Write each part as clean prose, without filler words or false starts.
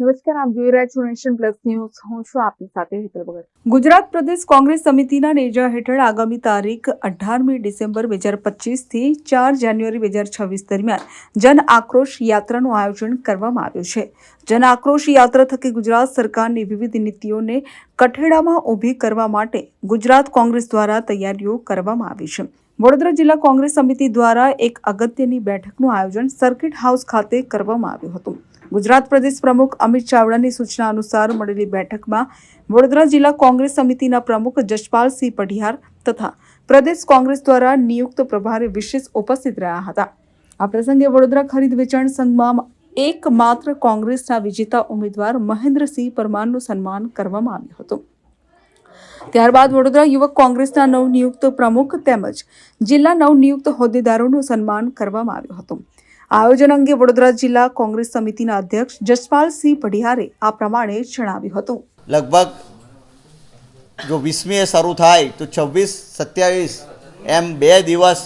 નમસ્કાર, આપ જોઈ રહ્યા છો નેશન પ્લસ ન્યૂઝ. હું છું આપની સાથે હેતલ ભગત. ગુજરાત પ્રદેશ કોંગ્રેસ સમિતિના નેજા હેઠળ આગામી તારીખ 18મી ડિસેમ્બર 2025 થી 4 જાન્યુઆરી 2026 દરમિયાન જન આક્રોશ યાત્રાનું આયોજન કરવામાં આવ્યું છે. જન આક્રોશ યાત્રા થકી ગુજરાત સરકારની વિવિધ નીતિઓને કઠેડામાં ઊભી કરવા માટે ગુજરાત કોંગ્રેસ દ્વારા તૈયારીઓ કરવામાં આવી છે. વડોદરા જિલ્લા કોંગ્રેસ સમિતિ દ્વારા એક અગત્યની બેઠકનું આયોજન સર્કિટ હાઉસ ખાતે કરવામાં આવ્યું હતું. ગુજરાત પ્રદેશ પ્રમુખ અમિત ચાવડાની સૂચના અનુસાર મળેલી બેઠકમાં વડોદરા જિલ્લા કોંગ્રેસ સમિતિના પ્રમુખ જશપાલસિંહ પઢિયાર તથા પ્રદેશ કોંગ્રેસ દ્વારા નિયુક્ત પ્રભારી વિશેષ ઉપસ્થિત રહ્યા હતા. આ પ્રસંગે વડોદરા ખરીદ વેચાણ સંઘમાં એકમાત્ર કોંગ્રેસના વિજેતા ઉમેદવાર મહેન્દ્રસિંહ પરમારનું સન્માન કરવામાં આવ્યું હતું. ત્યારબાદ વડોદરા યુવક કોંગ્રેસના નવનિયુક્ત પ્રમુખ તેમજ જિલ્લા નવનિયુક્ત હોદ્દેદારોનું સન્માન કરવામાં આવ્યું હતું. આયોજન અંગે વડોદરા જિલ્લા કોંગ્રેસ સમિતિના અધ્યક્ષ જશપાલસિંહ પઢિયારે આ પ્રમાણે જણાવ્યું હતું. લગભગ જો 20મીએ શરૂ થાય તો 26-27 એમ 2 દિવસ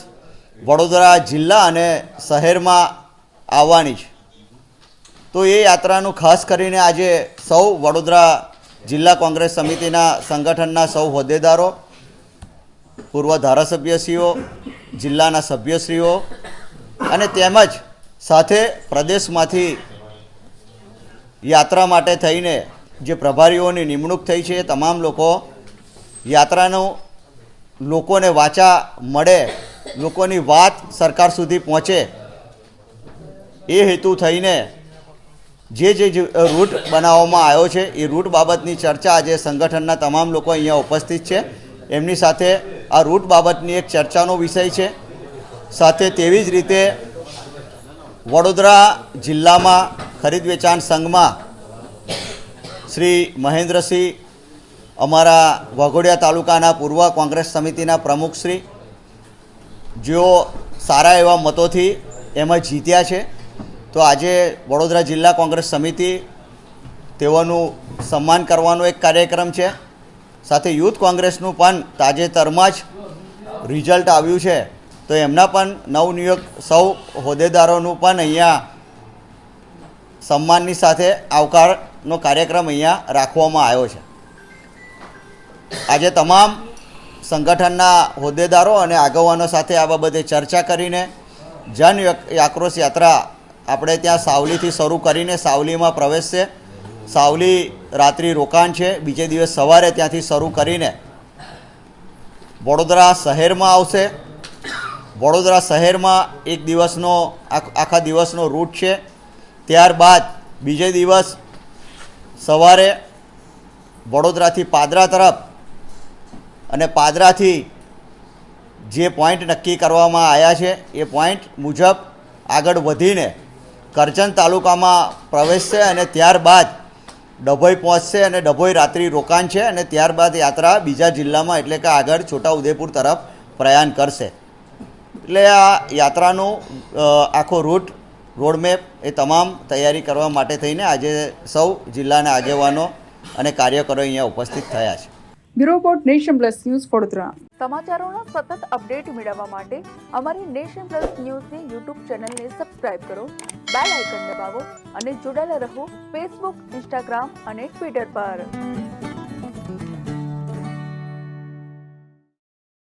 વડોદરા જિલ્લા અને શહેરમાં આવવાની છે. તો એ યાત્રાનું ખાસ કરીને આજે સૌ વડોદરા જિલ્લા કોંગ્રેસ સમિતિના સંગઠનના સૌ હોદ્દેદારો, પૂર્વ ધારાસભ્યશ્રીઓ, જિલ્લાના સભ્યશ્રીઓ અને તેમજ સાથે પ્રદેશમાંથી યાત્રા માટે થઈને જે પ્રભારીઓની નિમણૂક થઈ છે એ તમામ લોકો યાત્રાનું લોકોને વાચા મળે, લોકોની વાત સરકાર સુધી પહોંચે એ હેતુ થઈને જે રૂટ બનાવવામાં આવ્યો છે એ રૂટ બાબતની ચર્ચા આજે સંગઠનના તમામ લોકો અહીંયા ઉપસ્થિત છે. એમની સાથે આ રૂટ બાબતની એક ચર્ચાનો વિષય છે. સાથે તેવી જ રીતે વડોદરા જિલ્લામાં ખરીદ વેચાણ સંઘમાં શ્રી મહેન્દ્રસિંહ, અમારા વાઘોડિયા તાલુકાના પૂર્વ કોંગ્રેસ સમિતિના પ્રમુખશ્રી, જેઓ સારા એવા મતોથી એમાં જીત્યા છે. તો આજે વડોદરા જિલ્લા કોંગ્રેસ સમિતિ તેઓનું સન્માન કરવાનો એક કાર્યક્રમ છે. સાથે યુથ કોંગ્રેસનું પણ તાજેતરમાં જ રિઝલ્ટ આવ્યું છે, તો એમના પણ નવનિયુક્ત સૌ હોદ્દેદારોનું પણ અહીંયા સન્માનની સાથે આવકારનો કાર્યક્રમ અહીંયા રાખવામાં આવ્યો છે. આજે તમામ સંગઠનના હોદ્દેદારો અને આગેવાનો સાથે આ બાબતે ચર્ચા કરીને જન આક્રોશ યાત્રા આપણે ત્યાં સાવલીથી શરૂ કરીને સાવલીમાં પ્રવેશશે. સાવલી રાત્રિ રોકાણ છે, બીજે દિવસ સવારે ત્યાંથી શરૂ કરીને વડોદરા શહેરમાં આવશે. વડોદરા શહેરમાં એક દિવસનો આખા દિવસનો રૂટ છે. ત્યારબાદ બીજે દિવસ સવારે વડોદરાથી પાદરા તરફ અને પાદરાથી જે પોઈન્ટ નક્કી કરવામાં આવ્યા છે એ પોઈન્ટ મુજબ આગળ વધીને કરજણ તાલુકામાં પ્રવેશશે અને ત્યારબાદ ડભોઈ પહોંચશે અને ડભોઈ રાત્રિ રોકાણ છે અને ત્યારબાદ યાત્રા બીજા જિલ્લામાં એટલે કે આગળ છોટાઉદેપુર તરફ પ્રયાણ કરશે. એટલે આ યાત્રાનું આખો રૂટ રોડમેપ એ તમામ તૈયારી કરવા માટે થઈને આજે સૌ જિલ્લાના આગેવાનો અને કાર્યકરો અહીંયા ઉપસ્થિત થયા છે. Bureau report, Nation plus news, Vadodara. સમાચારોના સતત અપડેટ મેળવવા માટે અમારી નેશન પ્લસ ન્યૂઝની યુટ્યુબ ચેનલને સબસ્ક્રાઇબ કરો, બેલ આઇકન દબાવો અને જોડાયેલા રહો ફેસબુક, ઇન્સ્ટાગ્રામ અને ટ્વિટર પર.